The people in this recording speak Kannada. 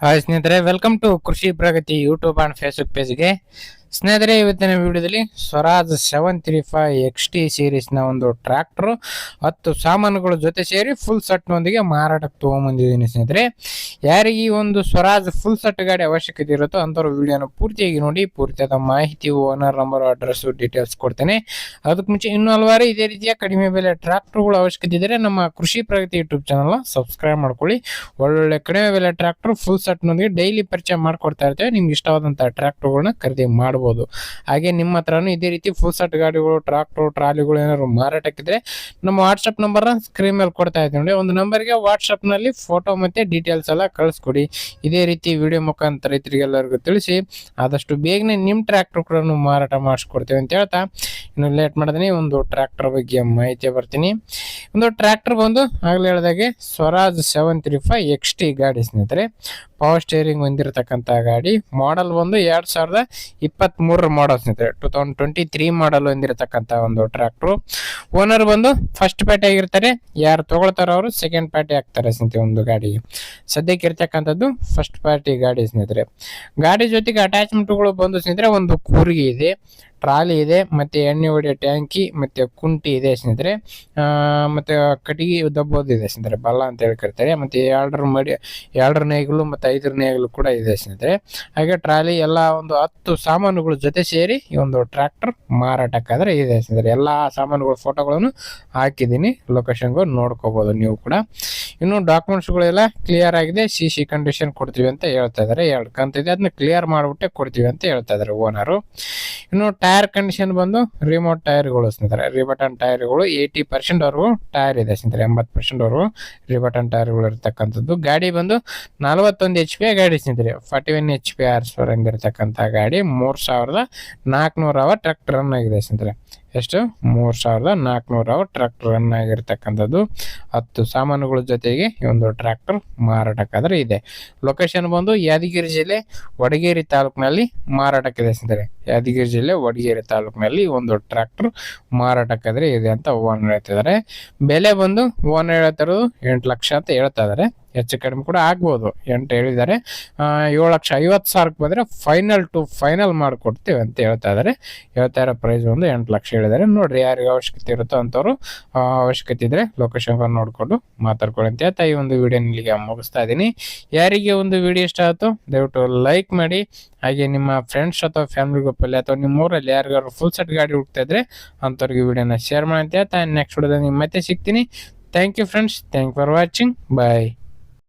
ಹಾಯ್ ಸ್ನೇಹಿತರೆ, ವೆಲ್ಕಮ್ ಟು ಕೃಷಿ ಪ್ರಗತಿ ಯೂಟ್ಯೂಬ್ ಅಂಡ್ ಫೇಸ್ಬುಕ್ ಪೇಜ್ಗೆ. ಸ್ನೇಹಿತರೆ, ಇವತ್ತಿನ ವಿಡಿಯೋದಲ್ಲಿ ಸ್ವರಾಜ್ 735 XT ಸೀರೀಸ್ನ ಒಂದು ಟ್ರ್ಯಾಕ್ಟರ್ 10 ಸಾಮಾನುಗಳ ಜೊತೆ ಸೇರಿ ಫುಲ್ ಸೆಟ್ನೊಂದಿಗೆ ಮಾರಾಟಕ್ಕೆ ತೊಗೊಂಬಂದಿದ್ದೀನಿ. ಸ್ನೇಹಿತರೆ, ಯಾರಿಗೆ ಈ ಒಂದು ಸ್ವರಾಜ್ ಫುಲ್ ಸೆಟ್ ಗಾಡಿ ಅವಶ್ಯಕತೆ ಇರುತ್ತೋ ಅಂಥವ್ರು ವಿಡಿಯೋನ ಪೂರ್ತಿಯಾಗಿ ನೋಡಿ. ಪೂರ್ತಿಯಾದ ಮಾಹಿತಿ, ಓನರ್ ನಂಬರ್, ಅಡ್ರೆಸ್, ಡೀಟೇಲ್ಸ್ ಕೊಡ್ತೇನೆ. ಅದಕ್ಕೆ ಮುಂಚೆ ಇನ್ನೂ ಹಲವಾರು ಇದೇ ರೀತಿಯ ಕಡಿಮೆ ಬೆಲೆ ಟ್ರ್ಯಾಕ್ಟರ್ಗಳು ಅವಶ್ಯಕತೆ ಇದ್ದರೆ ನಮ್ಮ ಕೃಷಿ ಪ್ರಗತಿ ಯೂಟ್ಯೂಬ್ ಚಾನಲ್ನ ಸಬ್ಸ್ಕ್ರೈಬ್ ಮಾಡ್ಕೊಳ್ಳಿ. ಒಳ್ಳೊಳ್ಳೆ ಕಡಿಮೆ ಬೆಲೆ ಟ್ರ್ಯಾಕ್ಟರ್ ಫುಲ್ ಸೆಟ್ನೊಂದಿಗೆ ಡೈಲಿ ಪರಿಚಯ ಮಾಡ್ಕೊಡ್ತಾ ಇರ್ತೇವೆ. ನಿಮ್ಗೆ ಇಷ್ಟವಾದಂಥ ಟ್ರ್ಯಾಕ್ಟರ್ಗಳನ್ನ ಖರೀದಿ ಮಾಡಬಹುದು. ಹಾಗೆ ನಿಮ್ಮ ಹತ್ರನೂ ಇದೇ ರೀತಿ ಫುಲ್ ಸೆಟ್ ಗಾಡಿಗಳು, ಟ್ರಾಕ್ಟರ್, ಟ್ರಾಲಿಗಳು ಏನಾದ್ರು ಮಾರಾಟಕ್ಕಿದ್ರೆ ನಮ್ಮ ವಾಟ್ಸ್ಆಪ್ ನಂಬರ್ ಸ್ಕ್ರೀನ್ ಮೇಲೆ ಕೊಡ್ತಾ ಇದ್ದೀವಿ ನೋಡಿ. ಒಂದು ನಂಬರ್ಗೆ ವಾಟ್ಸ್ಆಪ್ ನಲ್ಲಿ ಫೋಟೋ ಮತ್ತೆ ಡೀಟೇಲ್ಸ್ ಎಲ್ಲ ಕಳಿಸ್ಕೊಡಿ. ಇದೇ ರೀತಿ ವಿಡಿಯೋ ಮುಖಾಂತರ ರೈತರಿಗೆಲ್ಲರಿಗೂ ತಿಳಿಸಿ ಆದಷ್ಟು ಬೇಗನೆ ನಿಮ್ಮ ಟ್ರ್ಯಾಕ್ಟರ್ ಕೂಡ ಮಾರಾಟ ಮಾಡಿಸ್ಕೊಡ್ತೇವೆ ಅಂತ ಹೇಳ್ತಾ, ಇನ್ನು ಲೇಟ್ ಮಾಡಿದ್ರೆ ಒಂದು ಟ್ರ್ಯಾಕ್ಟರ್ ಬಗ್ಗೆ ಮಾಹಿತಿ ಬರ್ತೀನಿ. ಒಂದು ಟ್ರ್ಯಾಕ್ಟರ್ ಬಂದು ಆಗ್ಲೇ ಹೇಳಿದಾಗೆ ಸ್ವರಾಜ್ 735 XT ಗಾಡಿ ಸ್ನೇಹಿತರೆ. ಪವರ್ ಸ್ಟೇರಿಂಗ್ ಹೊಂದಿರತಕ್ಕಂಥ ಗಾಡಿ. ಮಾಡಲ್ ಬಂದು 2023 ಮಾಡಲ್ ಸ್ನೇಹಿತರೆ. 2023 ಮಾಡಲ್ ಹೊಂದಿರತಕ್ಕಂಥ ಒಂದು ಟ್ರ್ಯಾಕ್ಟರ್. ಓನರ್ ಬಂದು ಫಸ್ಟ್ ಪಾರ್ಟಿ ಆಗಿರ್ತಾರೆ. ಯಾರು ತಗೊಳ್ತಾರೋ ಅವರು ಸೆಕೆಂಡ್ ಪಾರ್ಟಿ ಆಗ್ತಾರೆ ಸ್ನೇಹಿತರೆ. ಒಂದು ಗಾಡಿಗೆ ಸದ್ಯಕ್ಕೆ ಇರ್ತಕ್ಕಂಥದ್ದು ಫಸ್ಟ್ ಪಾರ್ಟಿ ಗಾಡಿ ಸ್ನೇಹಿತರೆ. ಗಾಡಿ ಜೊತೆಗೆ ಅಟ್ಯಾಚ್ಮೆಂಟ್ಗಳು ಬಂದು ಸ್ನೇಹಿತರೆ, ಒಂದು ಕೂರ್ಗಿ ಇದೆ, ಟ್ರಾಲಿ ಇದೆ, ಮತ್ತೆ ಎಣ್ಣೆ ಹೊಡೆಯೋ ಟ್ಯಾಂಕಿ, ಮತ್ತೆ ಕುಂಟಿ ಇದೆ ಸ್ನೇಹಿತರೆ. ಮತ್ತೆ ಕಟ್ಟಿಗೆ ದಬ್ಬೋದು ಇದೆ ಸ್ನೇಹಿತರೆ, ಬಲ್ಲ ಅಂತ ಹೇಳಿ ಕರಿತಾರೆ. ಮತ್ತೆ ಎರಡರ ನೇಗಿಲು ಮತ್ತೆ 5 ನೇಗಿಲು ಕೂಡ ಇದೆ ಸ್ನೇಹಿತರೆ. ಹಾಗೆ ಟ್ರಾಲಿ ಎಲ್ಲ ಒಂದು 10 ಸಾಮಾನುಗಳ ಜೊತೆ ಸೇರಿ ಈ ಒಂದು ಟ್ರ್ಯಾಕ್ಟರ್ ಮಾರಾಟಕ್ಕಾದ್ರೆ ಇದೆ ಸ್ನೇಹಿತರೆ. ಎಲ್ಲ ಸಾಮಾನುಗಳ ಫೋಟೋಗಳನ್ನು ಹಾಕಿದ್ದೀನಿ, ಲೊಕೇಶನ್ಗೂ ನೋಡ್ಕೋಬಹುದು ನೀವು ಕೂಡ. ಇನ್ನು ಡಾಕ್ಯುಮೆಂಟ್ಸ್ಗಳೆಲ್ಲ ಕ್ಲಿಯರ್ ಆಗಿದೆ. CC ಕಂಡೀಷನ್ ಕೊಡ್ತೀವಿ ಅಂತ ಹೇಳ್ತಾ ಇದಾರೆ. 2 ಕಂತಿದೆ, ಅದನ್ನ ಕ್ಲಿಯರ್ ಮಾಡ್ಬಿಟ್ಟೆ ಕೊಡ್ತೀವಿ ಅಂತ ಹೇಳ್ತಾ ಇದಾರೆ ಓನರು. ಇನ್ನು ಟೈರ್ ಕಂಡೀಷನ್ ಬಂದು ರಿಮೋಟ್ ಟೈರ್ಗಳು ಸ್ನೇಹಿತರೆ. ರಿಬಟನ್ ಟೈರ್ಗಳು 80% ವರೆಗೂ ಟೈರ್ ಇದೆ ಸ್ನೇಹಿತರೆ. 80% ವರೆಗೂ ರಿಬಟನ್ ಟೈರ್ಗಳು ಇರತಕ್ಕಂಥದ್ದು. ಗಾಡಿ ಬಂದು 41 HP ಗಾಡಿ ಸ್ನೇಹಿತರೆ. 41 HP horsepower ಇರತಕ್ಕಂಥ ಗಾಡಿ. 3400 ಅವರ್ ಟ್ರ್ಯಾಕ್ಟರ್ ರನ್ ಆಗಿದೆ ಸ್ನೇಹಿತರೆ. ಎಷ್ಟು? 3400 ಅವರ್ ಟ್ರ್ಯಾಕ್ಟರ್ ರನ್ ಆಗಿರ್ತಕ್ಕಂಥದ್ದು. 10 ಸಾಮಾನುಗಳ ಜೊತೆಗೆ ಈ ಒಂದು ಟ್ರ್ಯಾಕ್ಟರ್ ಮಾರಾಟಕ್ಕಾದ್ರೆ ಇದೆ. ಲೊಕೇಶನ್ ಬಂದು ಯಾದಗಿರಿ ಜಿಲ್ಲೆ ವಡಗೇರಿ ತಾಲೂಕಿನಲ್ಲಿ ಮಾರಾಟಕ್ಕಿದೆ ಸ್ನೇಹಿತರೆ. ಯಾದಗಿರಿ ಜಿಲ್ಲೆ ವಡಗೇರಿ ತಾಲೂಕಿನಲ್ಲಿ ಒಂದು ಟ್ರ್ಯಾಕ್ಟರ್ ಮಾರಾಟಕ್ಕಾದ್ರೆ ಇದೆ ಅಂತ ಓನರ್ ಹೇಳ್ತಿದ್ದಾರೆ. ಬೆಲೆ ಬಂದು ಓನರ್ ಹೇಳ್ತಿರೋದು 8 ಲಕ್ಷ ಅಂತ ಹೇಳ್ತಾ ಇದಾರೆ. ಹೆಚ್ಚು ಕಡಿಮೆ ಕೂಡ ಆಗ್ಬೋದು. 8 ಹೇಳಿದ್ದಾರೆ. 7,50,000 ಬಂದ್ರೆ ಫೈನಲ್ ಮಾಡಿಕೊಡ್ತೀವಿ ಅಂತ ಹೇಳ್ತಾ ಇದಾರೆ. ಹೇಳ್ತಾ ಇರೋ ಪ್ರೈಸ್ ಒಂದು 8 ಲಕ್ಷ ಹೇಳಿದ್ದಾರೆ. ನೋಡ್ರಿ, ಯಾರಿಗೆ ಅವಶ್ಯಕತೆ ಇರುತ್ತೋ ಅಂತವ್ರು ಅವಶ್ಯಕತೆ ಇದ್ರೆ ಲೊಕೇಶನ್ ನೋಡ್ಕೊಂಡು ಮಾತಾಡ್ಕೊಳ್ಳಿ ಅಂತ ಹೇಳ್ತಾ ಈ ಒಂದು ವಿಡಿಯೋ ಇಲ್ಲಿಗೆ ಮುಗಿಸ್ತಾ ಇದ್ದೀನಿ. ಯಾರಿಗೆ ಒಂದು ವಿಡಿಯೋ ಇಷ್ಟ ಆಯ್ತು ದಯವಿಟ್ಟು ಲೈಕ್ ಮಾಡಿ. ಹಾಗೆ ನಿಮ್ಮ ಫ್ರೆಂಡ್ಸ್ ಅಥವಾ ಫ್ಯಾಮಿಲಿ ಗ್ರೂಪಲ್ಲಿ ಅಥವಾ ನಿಮ್ಮ ಊರಲ್ಲಿ ಯಾರಿಗಾರು ಫುಲ್ ಸೆಟ್ ಗಾಡಿ ಹುಡುಕ್ತಾ ಇದ್ರೆ ಅಂಥವ್ರಿಗೆ ವಿಡಿಯೋನ ಶೇರ್ ಮಾಡಿ ಅಂತ ಹೇಳ್ತಾ ನೆಕ್ಸ್ಟ್ ವಿಡಿಯೋದಲ್ಲಿ ಮತ್ತೆ ಸಿಗ್ತೀನಿ. Thank you friends. Thank for watching. Bye.